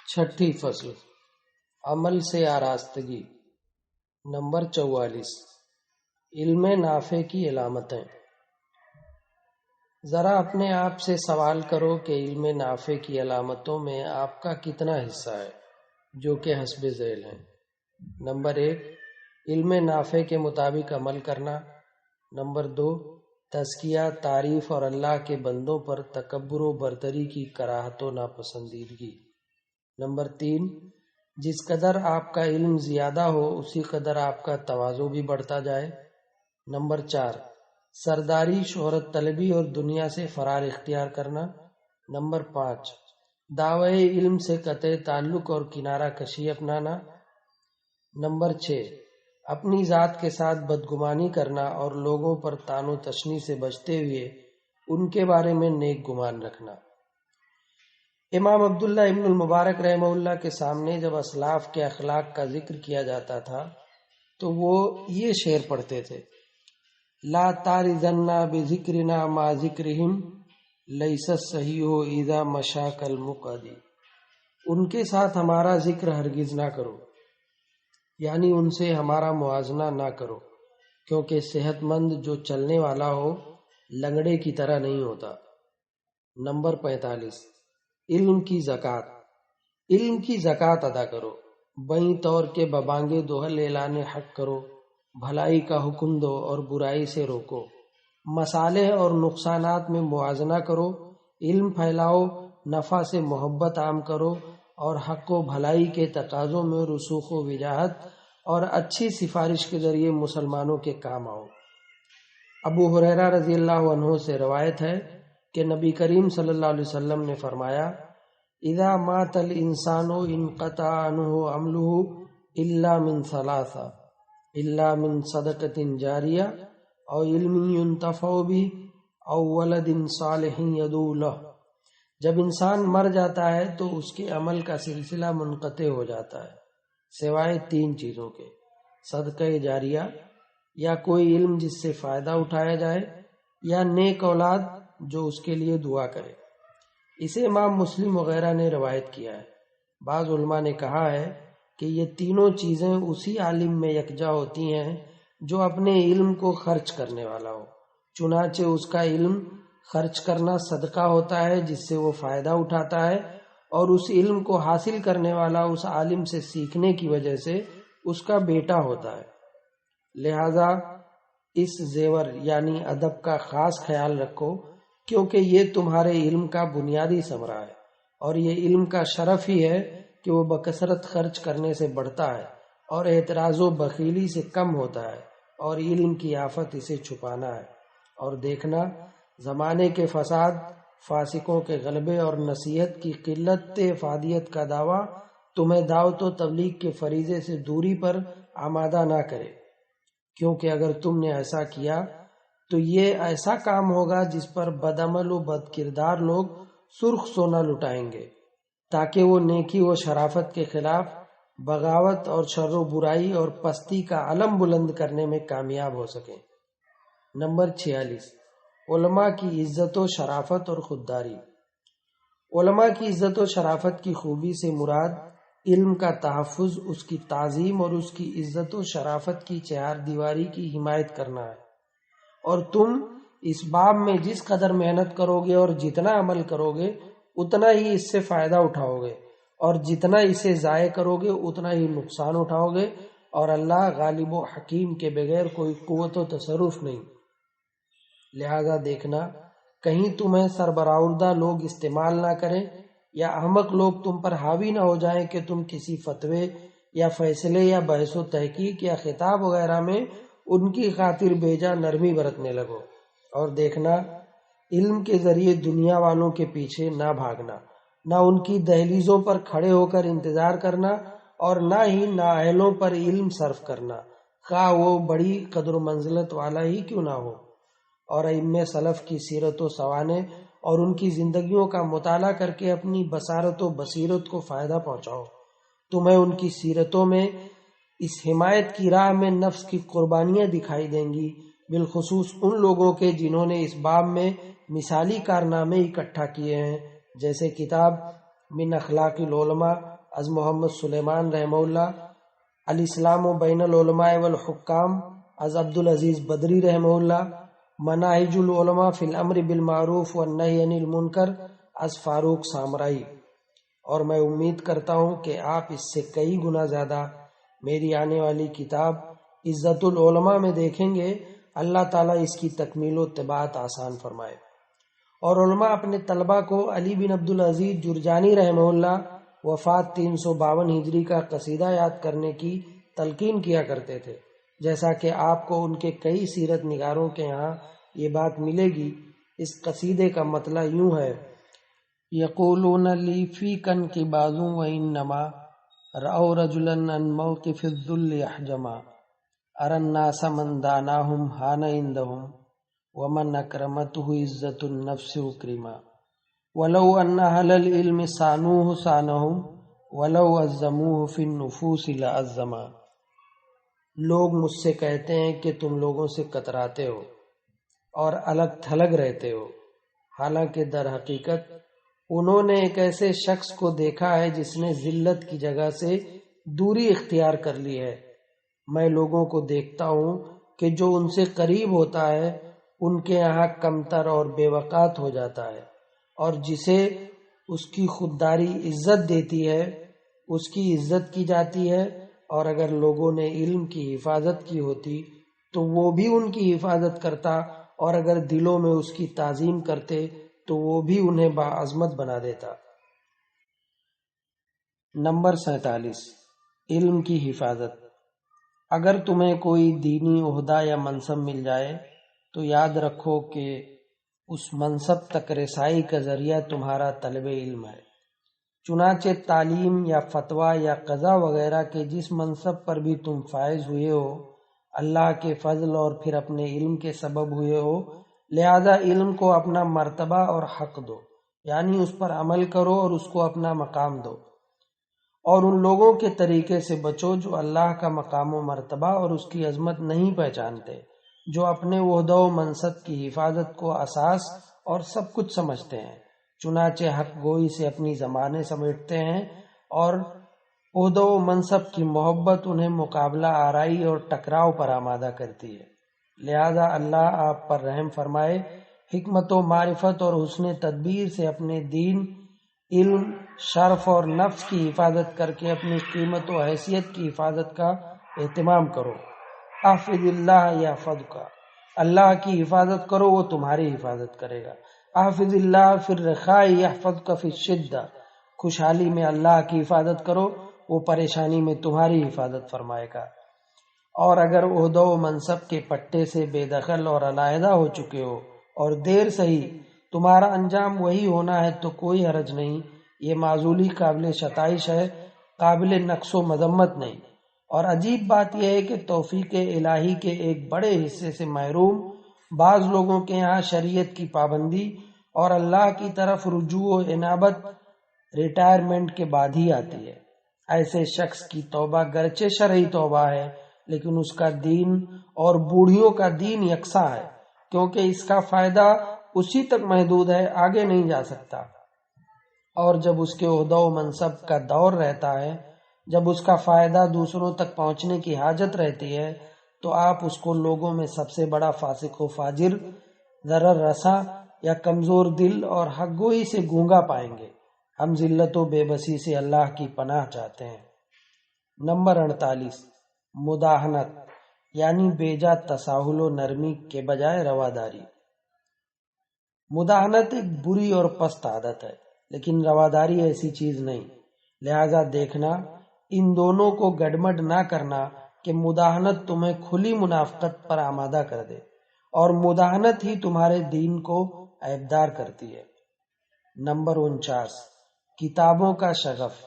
چھٹی فصل عمل سے آراستگی۔ نمبر 44 علم نافع کی علامتیں۔ ذرا اپنے آپ سے سوال کرو کہ علم نافع کی علامتوں میں آپ کا کتنا حصہ ہے، جو کہ حسب ذیل ہیں۔ نمبر 1 علم نافع کے مطابق عمل کرنا۔ نمبر 2 تزکیہ، تعریف اور اللہ کے بندوں پر تکبر و برتری کی کراہت و ناپسندیدگی۔ نمبر 3 جس قدر آپ کا علم زیادہ ہو اسی قدر آپ کا تواضع بھی بڑھتا جائے۔ نمبر 4 سرداری، شہرت طلبی اور دنیا سے فرار اختیار کرنا۔ نمبر 5 دعوی علم سے قطع تعلق اور کنارہ کشی اپنانا۔ نمبر 6 اپنی ذات کے ساتھ بدگمانی کرنا اور لوگوں پر طعن و تشنیع سے بچتے ہوئے ان کے بارے میں نیک گمان رکھنا۔ امام عبداللہ ابن المبارک رحمہ اللہ کے سامنے جب اسلاف کے اخلاق کا ذکر کیا جاتا تھا تو وہ یہ شعر پڑھتے تھے: لا تارزنا بذکرنا ما ذکرہم لیس الصحیح اذا مشاک المقعدی۔ ان کے ساتھ ہمارا ذکر ہرگز نہ کرو، یعنی ان سے ہمارا موازنہ نہ کرو، کیونکہ صحت مند جو چلنے والا ہو لنگڑے کی طرح نہیں ہوتا۔ نمبر 45 علم کی زکوٰۃ۔ علم کی زکوٰۃ ادا کرو، بیں طور کے ببانگے دوہل اعلان حق کرو، بھلائی کا حکم دو اور برائی سے روکو، مصالح اور نقصانات میں موازنہ کرو، علم پھیلاؤ، نفع سے محبت عام کرو اور حق و بھلائی کے تقاضوں میں رسوخ و وجاہت اور اچھی سفارش کے ذریعے مسلمانوں کے کام آؤ۔ ابو ہریرہ رضی اللہ عنہ سے روایت ہے کہ نبی کریم صلی اللہ علیہ وسلم نے فرمایا: اذا مات الانسان انقطع عنہ عملہ الا من ثلاثہ، الا من صدقۃ جاریہ او علم ينتفع به او ولد صالح يدعو له۔ جب انسان مر جاتا ہے تو اس کے عمل کا سلسلہ منقطع ہو جاتا ہے سوائے 3 چیزوں کے: صدقہ جاریہ، یا کوئی علم جس سے فائدہ اٹھایا جائے، یا نیک اولاد جو اس کے لیے دعا کرے۔ اسے امام مسلم وغیرہ نے روایت کیا ہے۔ بعض علماء نے کہا ہے کہ یہ تینوں چیزیں اسی عالم میں یکجا ہوتی ہیں جو اپنے علم کو خرچ کرنے والا ہو، چنانچہ اس کا علم خرچ کرنا صدقہ ہوتا ہے جس سے وہ فائدہ اٹھاتا ہے، اور اس علم کو حاصل کرنے والا اس عالم سے سیکھنے کی وجہ سے اس کا بیٹا ہوتا ہے۔ لہذا اس زیور یعنی ادب کا خاص خیال رکھو، کیونکہ یہ تمہارے علم کا بنیادی ثمرہ ہے، اور یہ علم کا شرف ہی ہے کہ وہ بکثرت خرچ کرنے سے بڑھتا ہے اور اعتراض و بخیلی سے کم ہوتا ہے، اور علم کی آفت اسے چھپانا ہے۔ اور دیکھنا، زمانے کے فساد، فاسقوں کے غلبے اور نصیحت کی قلت افادیت کا دعویٰ تمہیں دعوت و تبلیغ کے فریضے سے دوری پر آمادہ نہ کرے، کیونکہ اگر تم نے ایسا کیا تو یہ ایسا کام ہوگا جس پر بدعمل و بد کردار لوگ سرخ سونا لٹائیں گے، تاکہ وہ نیکی و شرافت کے خلاف بغاوت اور شر و برائی اور پستی کا علم بلند کرنے میں کامیاب ہو سکیں۔ نمبر 46 علماء کی عزت و شرافت اور خودداری۔ علماء کی عزت و شرافت کی خوبی سے مراد علم کا تحفظ، اس کی تعظیم اور اس کی عزت و شرافت کی 4 دیواری کی حمایت کرنا ہے، اور تم اس باب میں جس قدر محنت کرو گے اور جتنا عمل کرو گے اتنا ہی اس سے فائدہ اٹھاؤ گے، اور جتنا اسے ضائع کرو گے اتنا ہی نقصان اٹھاؤ گے، اور اللہ غالب و حکیم کے بغیر کوئی قوت و تصرف نہیں۔ لہذا دیکھنا کہیں تمہیں سربراہردہ لوگ استعمال نہ کریں، یا احمق لوگ تم پر حاوی نہ ہو جائیں کہ تم کسی فتوے یا فیصلے یا بحث و تحقیق یا خطاب وغیرہ میں ان کی خاطر بیجا نرمی برتنے لگو۔ اور دیکھنا علم کے ذریعے دنیا والوں کے پیچھے نہ بھاگنا، نہ ان کی دہلیزوں پر کھڑے ہو کر انتظار کرنا، اور نہ ہی نااہلوں پر علم صرف کرنا، خواہ وہ بڑی قدر و منزلت والا ہی کیوں نہ ہو۔ اور ائمہ سلف کی سیرت و سوانح اور ان کی زندگیوں کا مطالعہ کر کے اپنی بصارت و بصیرت کو فائدہ پہنچاؤ۔ تمہیں ان کی سیرتوں میں اس حمایت کی راہ میں نفس کی قربانیاں دکھائی دیں گی، بالخصوص ان لوگوں کے جنہوں نے اس باب میں مثالی کارنامے اکٹھا کیے ہیں، جیسے کتاب من اخلاق العلماء از محمد سلیمان رحمہ اللہ، الاسلام بین العلماء والحکام از عبدالعزیز بدری رحمہ اللہ، مناہج العلماء فی الامر بالمعروف والنہی عن المنکر از فاروق سامرائی۔ اور میں امید کرتا ہوں کہ آپ اس سے کئی گنا زیادہ میری آنے والی کتاب عزت العلماء میں دیکھیں گے۔ اللہ تعالیٰ اس کی تکمیل و طباعت آسان فرمائے۔ اور علماء اپنے طلبہ کو علی بن عبدالعزیز جرجانی رحمہ اللہ وفات 352 ہجری کا قصیدہ یاد کرنے کی تلقین کیا کرتے تھے، جیسا کہ آپ کو ان کے کئی سیرت نگاروں کے ہاں یہ بات ملے گی۔ اس قصیدے کا مطلع یوں ہے: یقولون لی فی کن کی بازوں و انما رأوا رجلا عن موقف الذل احجما ارى الناس من داناهم حان عندهم ومن اکرمته عزت النفس اکرما ولو ان اہل العلم صانوه صانهم ولو عظموه فی النفوس لعظما۔ لوگ مجھ سے کہتے ہیں کہ تم لوگوں سے کتراتے ہو اور الگ تھلگ رہتے ہو، حالانکہ در حقیقت انہوں نے ایک ایسے شخص کو دیکھا ہے جس نے ذلت کی جگہ سے دوری اختیار کر لی ہے۔ میں لوگوں کو دیکھتا ہوں کہ جو ان سے قریب ہوتا ہے ان کے یہاں کمتر اور بے وقات ہو جاتا ہے، اور جسے اس کی خودداری عزت دیتی ہے اس کی عزت کی جاتی ہے، اور اگر لوگوں نے علم کی حفاظت کی ہوتی تو وہ بھی ان کی حفاظت کرتا، اور اگر دلوں میں اس کی تعظیم کرتے تو وہ بھی انہیں باعظمت بنا دیتا۔ نمبر 47، علم کی حفاظت۔ اگر تمہیں کوئی دینی عہدہ یا منصب مل جائے تو یاد رکھو کہ اس منصب تک رسائی کا ذریعہ تمہارا طلب علم ہے۔ چنانچہ تعلیم یا فتویٰ یا قضا وغیرہ کے جس منصب پر بھی تم فائز ہوئے ہو، اللہ کے فضل اور پھر اپنے علم کے سبب ہوئے ہو، لہذا علم کو اپنا مرتبہ اور حق دو، یعنی اس پر عمل کرو اور اس کو اپنا مقام دو، اور ان لوگوں کے طریقے سے بچو جو اللہ کا مقام و مرتبہ اور اس کی عظمت نہیں پہچانتے، جو اپنے عہدہ و منصب کی حفاظت کو اساس اور سب کچھ سمجھتے ہیں، چنانچہ حق گوئی سے اپنی زبانیں سمیٹتے ہیں، اور عہدہ و منصب کی محبت انہیں مقابلہ آرائی اور ٹکراؤ پر آمادہ کرتی ہے۔ لہذا اللہ آپ پر رحم فرمائے، حکمت و معرفت اور حسن تدبیر سے اپنے دین، علم، شرف اور نفس کی حفاظت کر کے اپنی قیمت و حیثیت کی حفاظت کا اہتمام کرو۔ احفظ اللہ یحفظک، اللہ کی حفاظت کرو وہ تمہاری حفاظت کرے گا۔ احفظ اللہ فی الرخاء یحفظک فی الشدہ، خوشحالی میں اللہ کی حفاظت کرو وہ پریشانی میں تمہاری حفاظت فرمائے گا۔ اور اگر عہدہ و منصب کے پٹے سے بے دخل اور علیحدہ ہو چکے ہو اور دیر صحیح تمہارا انجام وہی ہونا ہے تو کوئی حرج نہیں، یہ معزولی قابل ستائش ہے، قابل نقص و مذمت نہیں۔ اور عجیب بات یہ ہے کہ توفیق الہی کے ایک بڑے حصے سے محروم بعض لوگوں کے یہاں شریعت کی پابندی اور اللہ کی طرف رجوع و انابت ریٹائرمنٹ کے بعد ہی آتی ہے۔ ایسے شخص کی توبہ گرچہ شرعی توبہ ہے لیکن اس کا دین اور بوڑھیوں کا دین یکساں ہے، کیونکہ اس کا فائدہ اسی تک محدود ہے، آگے نہیں جا سکتا۔ اور جب اس کے عہدہ و منصب کا دور رہتا ہے، جب اس کا فائدہ دوسروں تک پہنچنے کی حاجت رہتی ہے، تو آپ اس کو لوگوں میں سب سے بڑا فاسق و فاجر، ضرر رساں یا کمزور دل اور حق گوئی سے گونگا پائیں گے۔ ہم ذلت و بے بسی سے اللہ کی پناہ چاہتے ہیں۔ نمبر 48، مداہنت، یعنی بیجا تساہل و نرمی کے بجائے رواداری۔ مداہنت ایک بری اور پست عادت ہے، لیکن رواداری ایسی چیز نہیں، لہذا دیکھنا ان دونوں کو گڈمڈ نہ کرنا کہ مداہنت تمہیں کھلی منافقت پر آمادہ کر دے، اور مداہنت ہی تمہارے دین کو عیبدار کرتی ہے۔ نمبر 49، کتابوں کا شغف۔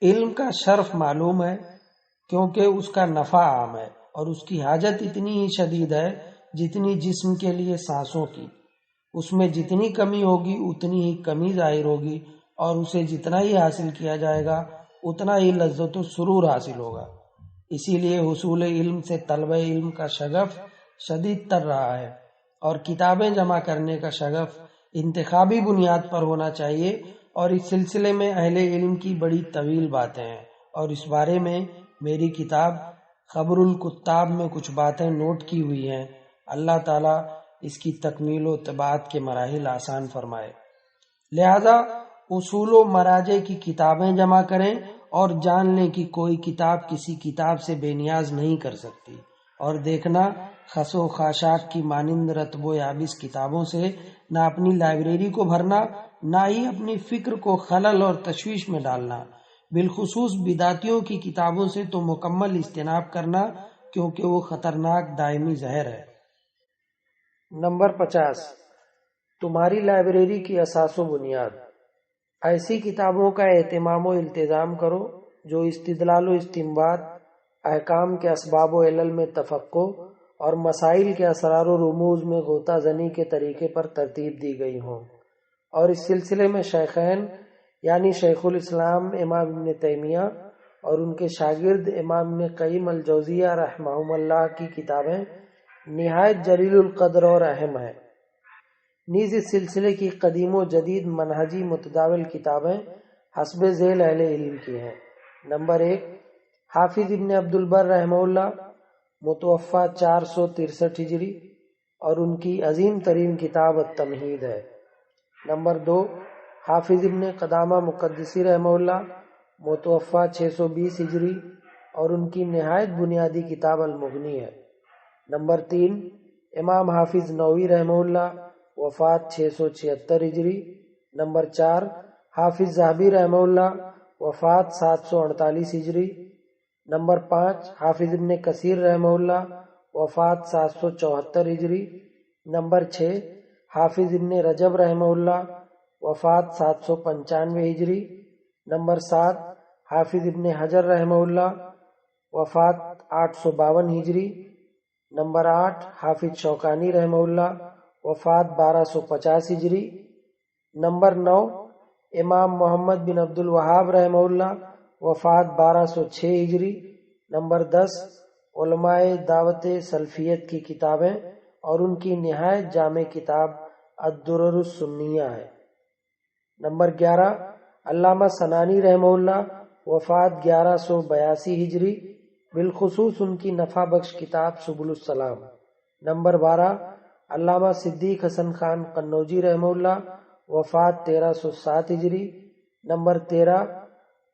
علم کا شرف معلوم ہے کیونکہ اس کا نفع عام ہے، اور اس کی حاجت اتنی ہی شدید ہے جتنی جسم کے لیے سانسوں کی۔ اس میں جتنی کمی ہوگی اتنی ہی کمی ظاہر ہوگی، اور اسے جتنا ہی حاصل کیا جائے گا اتنا ہی لذت و سرور حاصل ہوگا۔ اسی لیے حصول علم سے طلب علم کا شغف شدید تر رہا ہے، اور کتابیں جمع کرنے کا شغف انتخابی بنیاد پر ہونا چاہیے اور اس سلسلے میں اہل علم کی بڑی طویل باتیں ہیں، اور اس بارے میں میری کتاب خبر الکتاب میں کچھ باتیں نوٹ کی ہوئی ہیں۔ اللہ تعالیٰ اس کی تکمیل و طباعت کے مراحل آسان فرمائے۔ لہذا اصول و مراجع کی کتابیں جمع کریں اور جان لیں کہ کوئی کتاب کسی کتاب سے بے نیاز نہیں کر سکتی، اور دیکھنا خس و خاشاک کی مانند رطب و یابس کتابوں سے نہ اپنی لائبریری کو بھرنا، نہ ہی اپنی فکر کو خلل اور تشویش میں ڈالنا۔ بالخصوص بدعتیوں کی کتابوں سے تو مکمل اجتناب کرنا، کیونکہ وہ خطرناک دائمی زہر ہے۔ نمبر 50، تمہاری لائبریری کی اساس و بنیاد۔ ایسی کتابوں کا اہتمام و التزام کرو جو استدلال و استنباط، احکام کے اسباب و علل میں تفقہ اور مسائل کے اسرار و رموز میں غوطہ زنی کے طریقے پر ترتیب دی گئی ہوں، اور اس سلسلے میں شیخین یعنی شیخ الاسلام امام ابن تیمیہ اور ان کے شاگرد امام ابن قیم الجوزیہ رحمہم اللہ کی کتابیں نہایت جلیل القدر اور اہم ہیں۔ نیز اس سلسلے کی قدیم و جدید منہجی متداول کتابیں حسب ذیل اہل علم کی ہیں۔ نمبر 1، حافظ ابن عبد البر رحمہ اللہ، متوفہ 463 ہجری، اور ان کی عظیم ترین کتاب التمہید ہے۔ نمبر 2، حافظ ابن قدامہ مقدسی رحمہ اللہ، متوفہ 620 ہجری، اور ان کی نہایت بنیادی کتاب المغنی ہے۔ نمبر 3، امام حافظ نووی رحمہ اللہ، وفات 676 ہجری۔ نمبر 4، حافظ ذہبی رحمہ اللہ، وفات 748 ہجری۔ نمبر 5، حافظ ابن کثیر رحمہ اللہ، وفات 774 ہجری۔ نمبر 6، حافظ ابن رجب رحمہ اللہ، وفات 795 ہجری۔ نمبر 7، حافظ ابن حجر رحمہ اللہ، وفات 852 ہجری۔ نمبر 8، حافظ شوکانی رحمہ اللہ، وفات 1250 ہجری۔ نمبر 9، امام محمد بن عبد الوہاب رحمہ اللہ، وفات 1206 ہجری۔ نمبر 10، علماء دعوت سلفیت کی کتابیں اور ان کی نہایت جامع کتاب الدرر السنیہ ہے۔ نمبر 11، علامہ سنانی رحمہ اللہ، وفات 1182 ہجری، بالخصوص ان کی نفع بخش کتاب سبل السلام۔ نمبر 12، علامہ صدیق حسن خان قنوجی رحمہ اللہ، وفات 1307 ہجری۔ نمبر 13،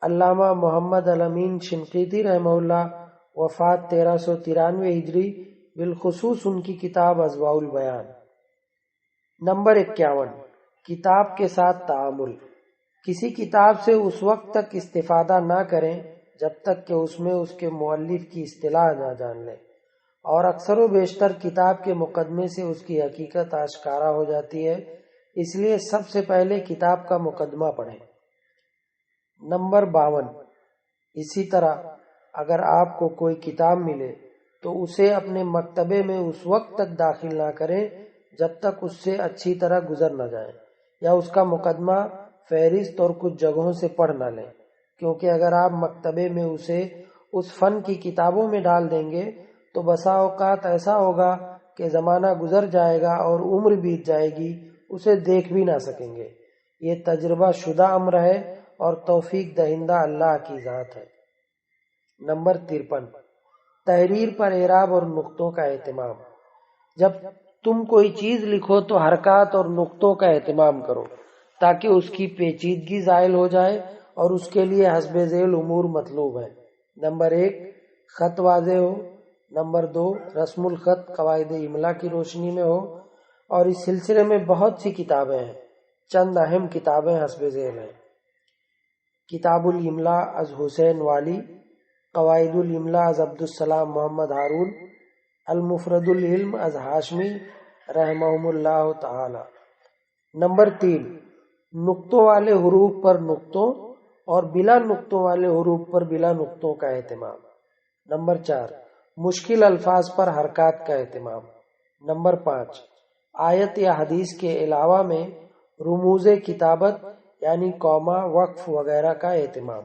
علامہ محمد الامین شنقیطی رحمہ اللہ، وفات 1393 ہجری، بالخصوص ان کی کتاب اضواء البیان۔ نمبر 51، کتاب کے ساتھ تعامل۔ کسی کتاب سے اس وقت تک استفادہ نہ کریں جب تک کہ اس میں اس کے مؤلف کی اصطلاح نہ جان لیں، اور اکثر و بیشتر کتاب کے مقدمے سے اس کی حقیقت آشکارا ہو جاتی ہے، اس لیے سب سے پہلے کتاب کا مقدمہ پڑھیں۔ نمبر 52، اسی طرح اگر آپ کو کوئی کتاب ملے تو اسے اپنے مکتبے میں اس وقت تک داخل نہ کریں جب تک اس سے اچھی طرح گزر نہ جائیں، یا اس کا مقدمہ، فہرست اور کچھ جگہوں سے پڑھ نہ لیں، کیونکہ اگر آپ مکتبے میں اسے اس فن کی کتابوں میں ڈال دیں گے تو بسا اوقات ایسا ہوگا کہ زمانہ گزر جائے گا اور عمر بیت جائے گی، اسے دیکھ بھی نہ سکیں گے۔ یہ تجربہ شدہ امر ہے اور توفیق دہندہ اللہ کی ذات ہے۔ نمبر 53، تحریر پر اعراب اور نقطوں کا اہتمام۔ جب تم کوئی چیز لکھو تو حرکات اور نقطوں کا اہتمام کرو تاکہ اس کی پیچیدگی زائل ہو جائے، اور اس کے لیے حسب ذیل امور مطلوب ہیں۔ نمبر 1، خط واضح ہو۔ نمبر 2، رسم الخط قواعد املا کی روشنی میں ہو، اور اس سلسلے میں بہت سی کتابیں ہیں۔ چند اہم کتابیں حسب ذیل ہیں: کتاب الاملا از حسین والی، قواعد الاملا از عبدالسلام محمد ہارون، المفرد العلم از ہاشمی رحمہم اللہ تعالی۔ نمبر 3، نقطوں والے حروف پر نقطوں اور بلا نقطوں والے حروف پر بلا نقطوں کا اہتمام۔ نمبر 4، مشکل الفاظ پر حرکات کا اہتمام۔ نمبر 5، آیت یا حدیث کے علاوہ میں رموز کتابت یعنی کوما، وقف وغیرہ کا اہتمام۔